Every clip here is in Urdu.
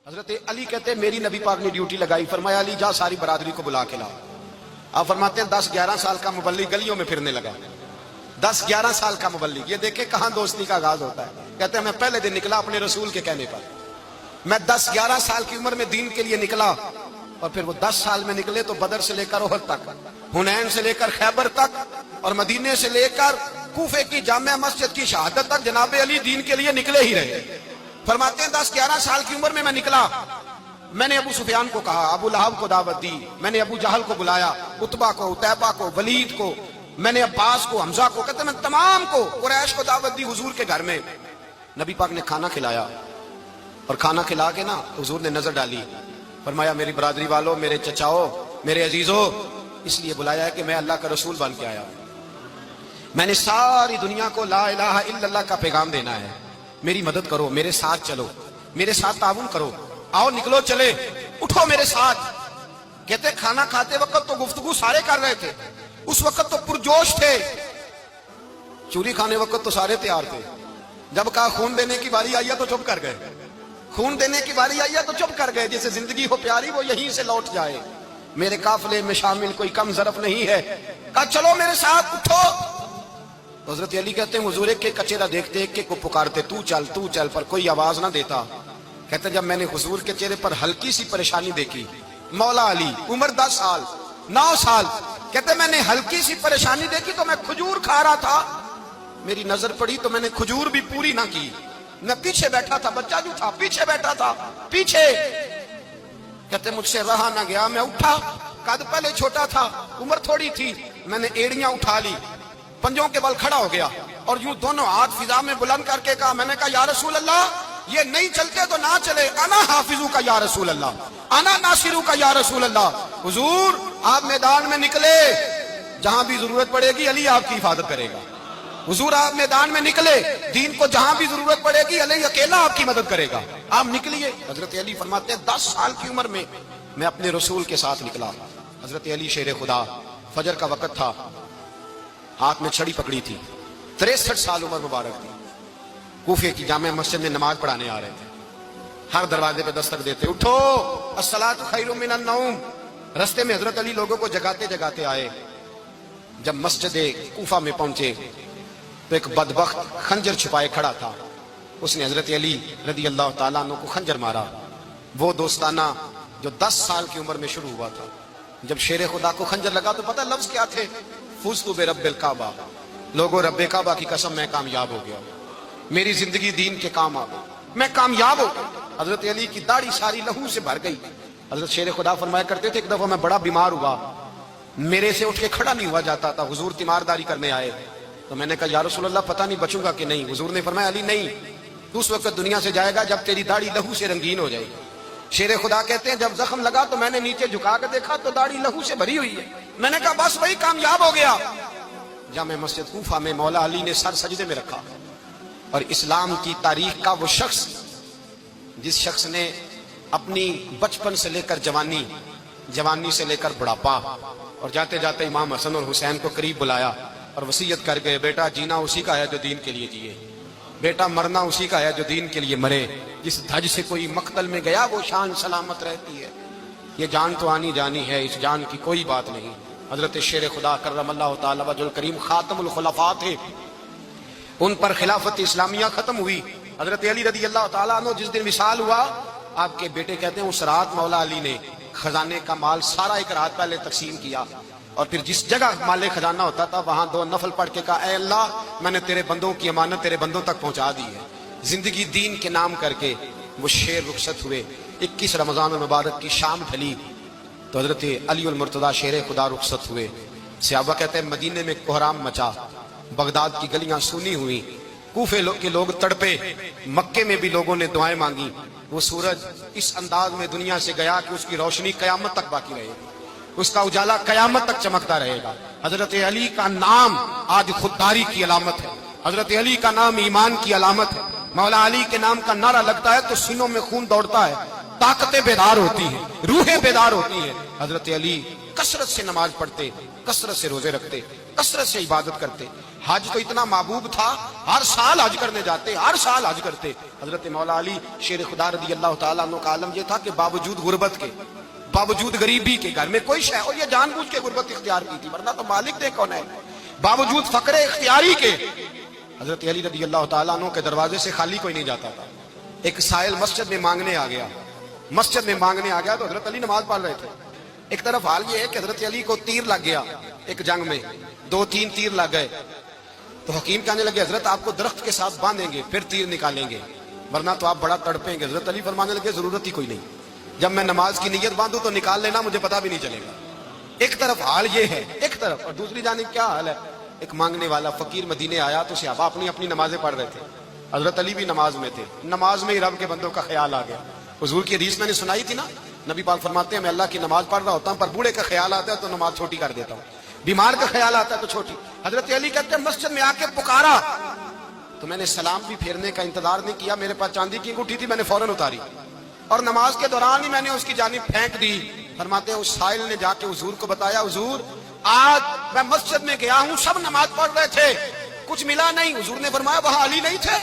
حضرت علی کہتے ہیں میری نبی پاک نے ڈیوٹی لگائی، فرمایا علی جا ساری برادری کو بلا کے لاؤ۔ آپ فرماتے ہیں 10-11 سال کا مبلغ گلیوں میں پھرنے لگا، 10-11 سال کا مبلغ، یہ دیکھیں کہاں دوستی کا آغاز ہوتا ہے۔ کہتے ہیں میں پہلے دن نکلا اپنے رسول کے کہنے پر، میں 10-11 سال کی عمر میں دین کے لیے نکلا، اور پھر وہ 10 سال میں نکلے تو بدر سے لے کر احد تک، حنین سے لے کر خیبر تک، اور مدینے سے لے کر کوفے کی جامع مسجد کی شہادت تک جناب علی دین کے لیے نکلے ہی رہے۔ فرماتے ہیں 10-11 سال کی عمر میں نکلا، میں نے ابو سفیان کو کہا، ابو لہب کو دعوت دی، میں نے ابو جہل کو بلایا، عتبہ کو، عتیبہ کو، ولید کو، میں نے عباس کو، حمزہ کو، کہتے ہیں میں تمام کو، قریش کو دعوت دی حضور کے گھر میں۔ نبی پاک نے کھانا کھلایا، اور کھانا کھلا کے نا حضور نے نظر ڈالی، فرمایا میری برادری والوں، میرے چچاؤ، میرے عزیزوں، اس لیے بلایا ہے کہ میں اللہ کا رسول بن کے آیا، میں نے ساری دنیا کو لا الہ الا اللہ کا پیغام دینا ہے، میری مدد کرو، میرے ساتھ چلو، میرے ساتھ تعاون کرو، آؤ نکلو چلے، اٹھو میرے ساتھ۔ کہتے کھانا کھاتے وقت تو گفتگو سارے کر رہے تھے، اس وقت تو پرجوش تھے، چوری کھانے وقت تو سارے تیار تھے، جب کہا خون دینے کی باری آئی ہے تو چپ کر گئے، خون دینے کی باری آئی ہے تو چپ کر گئے، جسے زندگی ہو پیاری وہ یہیں سے لوٹ جائے، میرے قافلے میں شامل کوئی کم ظرف نہیں ہے، کہا چلو میرے ساتھ اٹھو۔ حضرت علی کہتے ہیں حضور ایک کے کچہرہ دیکھتے، ایک کے کو پکارتے، تو چل، پر کوئی آواز نہ دیتا۔ کہتے جب میں نے حضور کے چہرے پر ہلکی سی پریشانی دیکھی، مولا علی عمر 10 سال 9 سال، کہتے میں نے ہلکی سی پریشانی دیکھی تو میں کھجور کھا رہا تھا، میری نظر پڑی تو میں نے کھجور بھی پوری نہ کی، میں پیچھے بیٹھا تھا، بچہ جو تھا پیچھے بیٹھا تھا، پیچھے۔ کہتے مجھ سے رہا نہ گیا، میں اٹھا، قد پہلے چھوٹا تھا، عمر تھوڑی تھی، میں نے ایڑیاں اٹھا لی، پنجوں کے بل کھڑا ہو گیا، اور یوں دونوں ہاتھ فضا میں بلند کر کے کہا، میں نے کہا یا رسول اللہ یہ نہیں چلتے تو نہ چلے، انا حافظو کا یا رسول اللہ، انا ناصرو کا یا رسول اللہ۔ حضور آپ میدان میں نکلے، جہاں بھی ضرورت پڑے گی علی آپ کی حفاظت کرے گا، حضور آپ میدان میں نکلے، دین کو جہاں بھی ضرورت پڑے گی علی اکیلا آپ کی مدد کرے گا، آپ نکلیے۔ حضرت علی فرماتے ہیں 10 سال کی عمر میں میں اپنے رسول کے ساتھ نکلا۔ حضرت علی شیر خدا، فجر کا وقت تھا، ہاتھ میں چھڑی پکڑی تھی، 63 سال عمر مبارک تھی، کوفے کی جامع مسجد میں نماز پڑھانے آ رہے تھے، ہر دروازے پہ دستک دیتے، اٹھو الصلاۃ خیر من النوم۔ رستے میں حضرت علی لوگوں کو جگاتے جگاتے آئے، جب مسجد کوفہ میں پہنچے تو ایک بدبخت خنجر چھپائے کھڑا تھا، اس نے حضرت علی رضی اللہ تعالیٰ عنہ کو خنجر مارا، وہ دوستانہ جو 10 سال کی عمر میں شروع ہوا تھا۔ جب شیر خدا کو خنجر لگا تو پتہ لفظ کیا تھے؟ فزت برب الکعبہ، لوگوں رب کعبہ کی قسم میں کامیاب ہو گیا، میری زندگی دین کے کام آ گئی، میں کامیاب ہو گیا۔ حضرت علی کی داڑھی ساری لہو سے بھر گئی۔ حضرت شیر خدا فرمایا کرتے تھے ایک دفعہ میں بڑا بیمار ہوا، میرے سے اٹھ کے کھڑا نہیں ہوا جاتا تھا، حضور تیمارداری کرنے آئے تو میں نے کہا یا رسول اللہ پتہ نہیں بچوں گا کہ نہیں، حضور نے فرمایا علی نہیں، تو اس وقت دنیا سے جائے گا جب تیری داڑھی لہو سے رنگین ہو جائے گی۔ شیر خدا کہتے ہیں جب زخم لگا تو میں نے نیچے جھکا کے دیکھا تو داڑھی لہو سے بھری ہوئی ہے، میں نے کہا بس وہی کامیاب ہو گیا۔ جامع مسجد کوفہ میں مولا علی نے سر سجدے میں رکھا، اور اسلام کی تاریخ کا وہ شخص جس شخص نے اپنی بچپن سے لے کر جوانی، جوانی سے لے کر بڑھاپا، اور جاتے جاتے امام حسن اور حسین کو قریب بلایا اور وصیت کر گئے، بیٹا جینا اسی کا ہے جو دین کے لیے جیے، بیٹا مرنا اسی کا ہے جو دین کے لیے مرے، جس دھج سے کوئی مقتل میں گیا وہ شان سلامت رہتی ہے، یہ جان تو آنی جانی ہے، اس جان کی کوئی بات نہیں۔ حضرت شیر خدا کرم اللہ تعالی وجہ الکریم خاتم الخلفاء تھے، ان پر خلافت اسلامیہ ختم ہوئی۔ حضرت علی رضی اللہ تعالیٰ عنہ جس دن وصال ہوا، آپ کے بیٹے کہتے ہیں اس رات مولا علی نے خزانے کا مال سارا ایک رات پہلے تقسیم کیا، اور پھر جس جگہ مال خزانہ ہوتا تھا وہاں 2 نفل پڑھ کے کہا اے اللہ میں نے تیرے بندوں کی امانت تیرے بندوں تک پہنچا دی ہے۔ زندگی دین کے نام کر کے وہ شیر رخصت ہوئے۔ 21 رمضان المبارک کی شام ڈھلی تو حضرت علی المرتضیٰ شیر خدا رخصت ہوئے۔ صحابہ کہتے ہیں مدینے میں کوہرام مچا، بغداد کی گلیاں سونی ہوئی، کوفے کے لوگ تڑپے، مکے میں بھی لوگوں نے دعائیں مانگی۔ وہ سورج اس انداز میں دنیا سے گیا کہ اس کی روشنی قیامت تک باقی رہے گی، اس کا اجالا قیامت تک چمکتا رہے گا۔ حضرت علی کا نام آج خودداری کی علامت ہے، حضرت علی کا نام ایمان کی علامت ہے۔ مولا علی کے نام کا نعرہ لگتا ہے تو سینوں میں خون دوڑتا ہے، طاقتیں بیدار ہوتی ہیں، روحیں بیدار ہوتی ہیں۔ حضرت علی کثرت سے نماز پڑھتے، کثرت سے روزے رکھتے، کثرت سے عبادت کرتے. حج تو اتنا محبوب تھا, ہر سال حج کرنے جاتے, ہر سال حج کرتے. حضرت مولا علی شیر خدا رضی اللہ تعالیٰ عنہ کا عالم یہ تھا کہ باوجود غربت کے, باوجود غریبی کے, گھر میں کوئی شے, اور یہ جان بوجھ کے غربت اختیار کی تھی, ورنہ تو مالک دے کون ہے, باوجود فقر اختیاری کے حضرت علی رضی اللہ تعالیٰ عنہ کے دروازے سے خالی کوئی نہیں جاتا تھا. ایک سائل مسجد میں مانگنے آ گیا, مسجد میں مانگنے آ گیا تو حضرت علی نماز پڑھ رہے تھے. ایک طرف حال یہ ہے کہ حضرت علی کو تیر لگ گیا ایک جنگ میں, 2-3 تیر لگ گئے, تو حکیم کہنے لگے حضرت آپ کو درخت کے ساتھ باندھیں گے پھر تیر نکالیں گے, ورنہ تو آپ بڑا تڑپیں گے. حضرت علی فرمانے لگے ضرورت ہی کوئی نہیں, جب میں نماز کی نیت باندھوں تو نکال لینا, مجھے پتا بھی نہیں چلے گا. ایک طرف حال یہ ہے, ایک طرف, اور دوسری جانب کیا حال ہے, ایک مانگنے والا فقیر مدینے آیا تو صحابہ اپنی اپنی نمازیں پڑھ رہے تھے, حضرت علی بھی نماز میں تھے. نماز میں ہی رب کے بندوں کا خیال آ گیا. حضور کی حدیث میں نے سنائی تھی نا, نبی پاک فرماتے ہیں میں اللہ کی نماز پڑھ رہا ہوتا ہوں, پر بوڑھے کا خیال آتا ہے تو نماز چھوٹی کر دیتا ہوں, بیمار کا خیال آتا ہے تو چھوٹی. حضرت علی کہتے ہیں مسجد میں آ کے پکارا تو میں نے سلام بھی پھیرنے کا انتظار نہیں کیا, میرے پاس چاندی کی انگوٹھی تھی, میں نے فوراً اتاری اور نماز کے دوران ہی میں نے اس کی جانب پھینک دی. فرماتے ہیں اس سائل نے جا کے حضور کو بتایا, حضور آج میں مسجد میں گیا ہوں, سب نماز پڑھ رہے تھے, کچھ ملا نہیں. حضور نے فرمایا وہاں علی نہیں تھے؟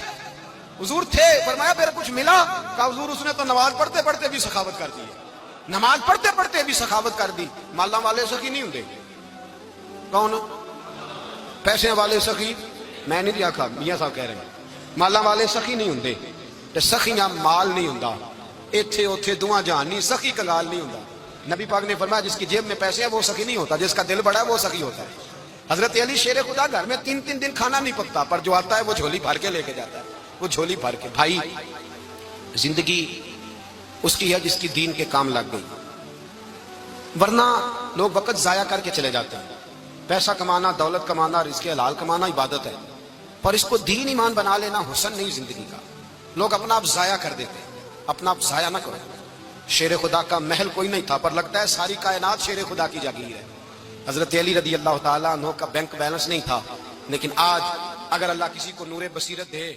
حضور تھے. فرمایا پھر کچھ ملا؟ کہا حضور اس نے تو نماز پڑھتے پڑھتے بھی سخاوت کر دی, نماز پڑھتے پڑھتے بھی سخاوت کر دی. مالا والے سخی نہیں ہوندے, کون پیسے والے سخی, میں نہیں آکھا, میاں صاحب کہہ رہے ہیں مالا والے سخی نہیں ہوندے, تے سخیاں مال نہیں ہوندا, ایتھے اوتھے دعا جہان نہیں, سخی کنگال نہیں ہوندا. نبی پاک نے فرمایا جس کی جیب میں پیسے ہیں وہ سخی نہیں ہوتا, جس کا دل بڑا ہے وہ سخی ہوتا ہے. حضرت علی شیر خدا گھر میں 3 دن کھانا نہیں پکتا, پر جو آتا ہے وہ جھولی بھر کے لے کے جاتا ہے, وہ جھولی بھر کے. بھائی زندگی اس کی ہے جس کی دین کے کام لگ گئی, ورنہ لوگ وقت ضائع کر کے چلے جاتے ہیں. پیسہ کمانا, دولت کمانا, رزق حلال کمانا عبادت ہے, پر اس کو دین ایمان بنا لینا حسن نہیں زندگی کا. لوگ اپنا آپ ضائع کر دیتے ہیں, اپنا آپ ضائع نہ کرو. شیر خدا کا محل کوئی نہیں تھا, پر لگتا ہے ساری کائنات شیر خدا کی جاگیر ہے. حضرت علی رضی اللہ تعالیٰ عنہ کا بینک بیلنس نہیں تھا, لیکن آج اگر اللہ کسی کو نور بصیرت دے